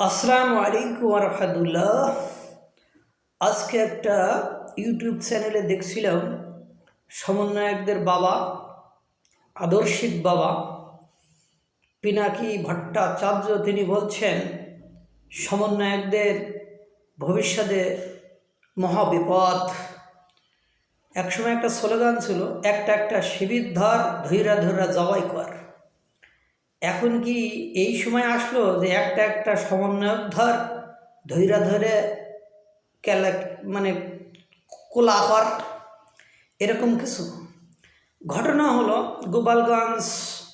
আসসালামু আলাইকুম ওয়া রাহমাতুল্লাহ। আজকে একটা ইউটিউব চ্যানেলে দেখছিলাম সমন্বয়কদের বাবা, আদর্শিক বাবা পিনাকি ভট্টাচার্য তিনি বলছেন সমন্বয়কদের ভবিষ্যতে মহাবিপদ। একসময় একটা স্লোগান ছিল, একটা একটা শিবির ধর, ধৈরা ধৈরা জবাই কর। এখন কি এই সময় আসলো যে একটা একটা সমন্বয়ক ধর, ধৈরা ধরে কেলা মানে কোলাহল এরকম কিছু ঘটনা হলো? গোপালগঞ্জ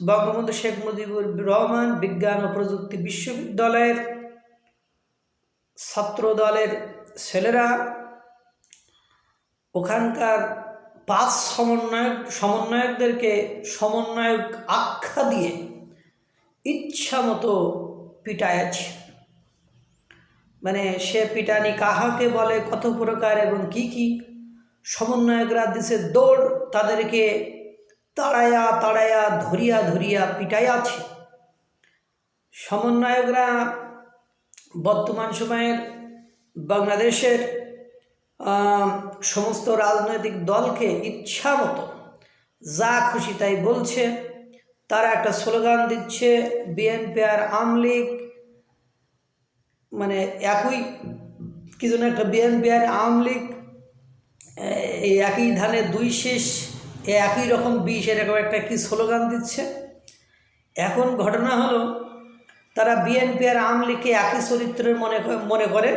বঙ্গবন্ধু শেখ মুজিবুর রহমান বিজ্ঞান ও প্রযুক্তি বিশ্ববিদ্যালয়ের ছাত্র দলের ছেলেরা ওখানকার 5 সমন্বয়কদেরকে সমন্বয়ক আখ্যা দিয়ে ইচ্ছা মতো পিটাইছে। মানে সে পিটানি কাহাকে বলে, কত প্রকার এবং কি সমন্বয়করা দিছে দৌড়, তাদেরকে তাড়ায়া তাড়ায়া ধরিয়া ধরিয়া পিটাইয়াছে। সমন্বয়করা বর্তমান সময়ের বাংলাদেশের সমস্ত রাজনৈতিক দলকে ইচ্ছা মতো যা খুশি তাই বলছে। তারা একটা স্লোগান দিচ্ছে, বিএনপি আর আওয়ামী লীগ মানে একই, কি যেন একটা বিএনপি আর আওয়ামী লীগ এই একই ধানে দুই শেষ, একই রকম বিষ, এরকম একটা কি স্লোগান দিচ্ছে। এখন ঘটনা হলো, তারা বিএনপি আর আওয়ামী লীগকে একই চরিত্রের মনে করে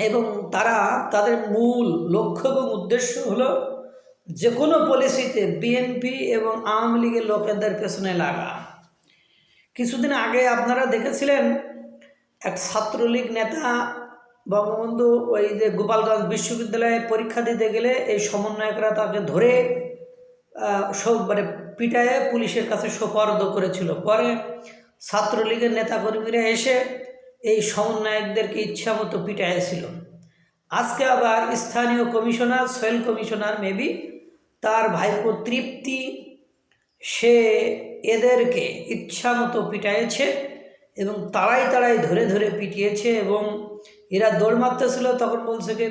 এবং তারা তাদের মূল লক্ষ্য এবং উদ্দেশ্য হলো যে কোনো পলিসিতে বিএনপি এবং আওয়ামী লীগের লোকেদের পেছনে লাগা। কিছুদিন আগে আপনারা দেখেছিলেন এক ছাত্রলীগ নেতা বঙ্গবন্ধু ওই যে গোপালগঞ্জ বিশ্ববিদ্যালয়ে পরীক্ষা দিতে গেলে এই সমন্বয়করা তাকে ধরে মানে পিটায়ে পুলিশের কাছে সোপর্দ করেছিল। পরে ছাত্রলীগের নেতাকর্মীরা এসে এই সমন্বয়কদেরকে ইচ্ছা মতো পিটাইছিল। আজকে আবার স্থানীয় কমিশনার, সোহেল কমিশনার মেবি তার ভাইপো তৃপ্তি, সে এদেরকে ইচ্ছা মতো পিটাইছে এবং তাড়াই তাড়াই ধরে ধরে পিটিয়েছে। এবং এরা দৌড় মারতেছিল, তখন বলছে কি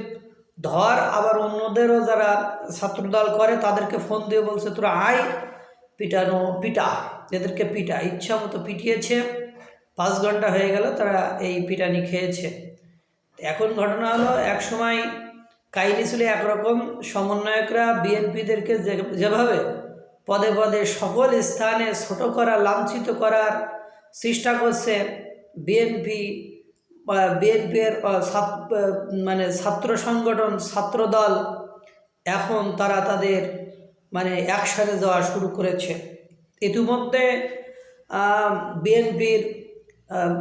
ধর, আবার অন্যদেরও যারা ছাত্রদল করে তাদেরকে ফোন দিয়ে বলছে তোরা আয়, পিটা, এদেরকে পিটা। ইচ্ছা মতো পিটিয়েছে। 5 ঘন্টা হয়ে গেল তারা এই পিটানি খেয়েছে। এখন ঘটনা হলো, এক সময় কাহিনী ছিল একরকম, সমন্বয়করা বিএনপিদেরকে যেভাবে পদে পদে সকল স্থানে ছোট করা, লাঞ্ছিত করার চেষ্টা করছে, বিএনপির মানে ছাত্র সংগঠন, ছাত্রদল, এখন তারা তাদের মানে একসাথে যাওয়া শুরু করেছে। ইতিমধ্যে বিএনপির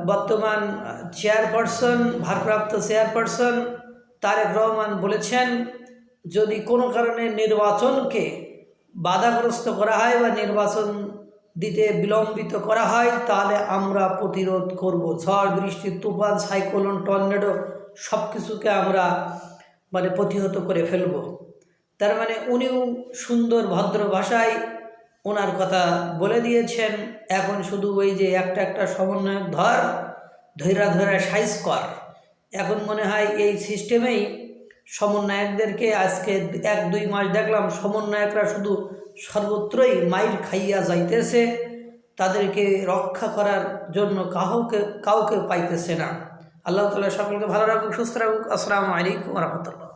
বর্তমান চেয়ারপারসন, ভারপ্রাপ্ত চেয়ারপারসন তারেক রহমান বলেছেন, যদি কোনো কারণে নির্বাচনকে বাধাগ্রস্ত করা হয় বা নির্বাচন দিতে বিলম্বিত করা হয় তাহলে আমরা প্রতিরোধ করব। ঝড় বৃষ্টি, তুফান, সাইক্লোন, টর্নেডো সব কিছুকে আমরা মানে প্রতিহত করে ফেলব। তার মানে উনিও সুন্দর ভদ্র ভাষায় ওনার কথা বলে দিয়েছেন। এখন শুধু ওই যে একটা একটা সমন্বয়ক ধৈরা ধৈরা সাইজ কর। এখন মনে হয় এই সিস্টেমেই সমন্বয়কদেরকে আজকে 1-2 মাস দেখলাম সমন্বয়করা শুধু সর্বত্রই মাইর খাইয়া যাইতেছে, তাদেরকে রক্ষা করার জন্য কাউকে পাইতেছে না। আল্লাহ তাআলা সকলকে ভালো রাখুক, সুস্থ রাখুক। আসসালামু আলাইকুম ওয়া রাহমাতুল্লাহ।